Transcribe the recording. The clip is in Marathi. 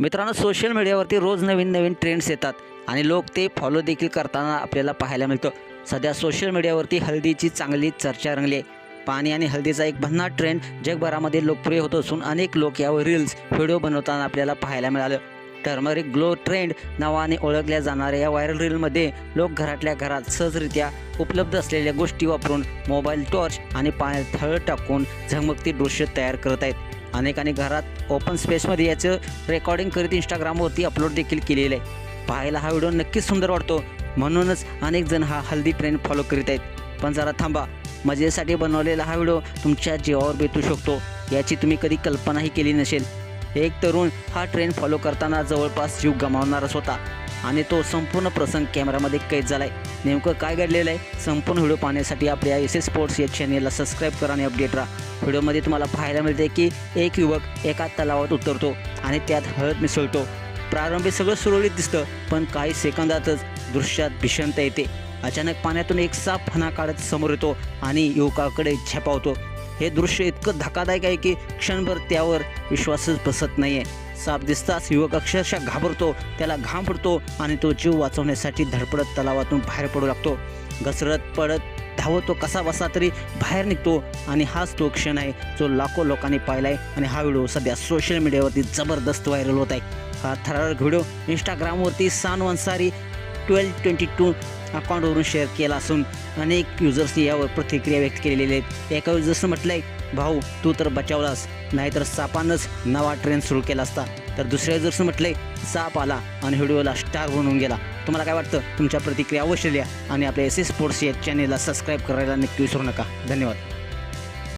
मित्रांनो, सोशल मीडियावरती रोज नवीन नवीन ट्रेंड्स येतात आणि लोक ते फॉलो देखील करताना आपल्याला पाहायला मिळतं. सध्या सोशल मीडियावरती हळदीची चांगली चर्चा रंगली आहे. पाणी आणि हळदीचा एक भन्नाट ट्रेंड जगभरामध्ये लोकप्रिय होत असून अनेक लोक यावर रील्स व्हिडिओ बनवताना आपल्याला पाहायला मिळालं. टर्मरिक ग्लो ट्रेंड नावाने ओळखल्या जाणाऱ्या या व्हायरल रीलमध्ये लोक घरातल्या घरात सहजरित्या उपलब्ध असलेल्या गोष्टी वापरून मोबाईल टॉर्च आणि पाण्यात हळद टाकून झगमगती दृश्य तयार करत आहेत. अनेकांनी घरात ओपन स्पेसमध्ये याचं रेकॉर्डिंग करीत इंस्टाग्रामवरती अपलोड देखील केलेलं आहे. पाहायला हा व्हिडिओ नक्कीच सुंदर वाटतो, म्हणूनच अनेक जण हा हल्दी ट्रेंड फॉलो करीत आहेत. पण जरा थांबा, मजेसाठी बनवलेला हा व्हिडिओ तुमच्या जीवावर बेतू शकतो याची तुम्ही कधी कल्पनाही केली नसेल. एक तरुण हा ट्रेंड फॉलो करताना जवळपास जीव गमावणारच होता आणि तो संपूर्ण प्रसंग कॅमेरामध्ये कैद झाला आहे. नेमकं काय घडलेलं आहे संपूर्ण व्हिडिओ पाहण्यासाठी आपल्या SS स्पोर्ट्स या चॅनेलला सबस्क्राईब करा आणि अपडेट राहा. व्हिडिओमध्ये तुम्हाला पाहायला मिळते की एक युवक एका तलावात उतरतो आणि त्यात हळद मिसळतो. प्रारंभी सगळं सुरळीत दिसतं, पण काही सेकंदातच दृश्यात भीषणता येते. अचानक पाण्यातून एक साप फणा काढत समोर येतो आणि युवकाकडे झेपावतो. हे दृश्य इतकं धक्कादायक आहे की क्षणभर त्यावर विश्वासच बसत नाही आहे. साप दिसताच युवक अक्षरशः घाबरतो, त्याला घाम फुटतो आणि तो जीव वाचवण्यासाठी धडपडत तलावातून बाहेर पडू लागतो. घसरत पडत धावतो तो कसा बसा तरी बाहेर निघतो आणि हाच तो क्षण आहे जो लाखो लोकांनी पाहिला आहे. आणि हा व्हिडिओ सध्या सोशल मीडियावरती जबरदस्त व्हायरल होत आहे. हा थरारक व्हिडिओ इंस्टाग्रामवरती सानू अन्सारी 1222 अकाउंटवरून शेअर केला असून अनेक युजर्सनी यावर प्रतिक्रिया व्यक्त केलेल्या आहेत. एका युजर्सनं म्हटलं आहे, भाऊ तू तर बचावलास, नाहीतर सापानंच नवा ट्रेंड सुरू केला असता. तर दुसऱ्या युजर्सनं म्हटलं आहे, साप आला आणि व्हिडिओला स्टार बनवून गेला. तुम्हाला काय वाटतं? तुमच्या प्रतिक्रिया अवश्य लिहा आणि आपल्या SS स्पोर्ट्स या चॅनेलला सबस्क्राईब करायला नक्की विसरू नका. धन्यवाद.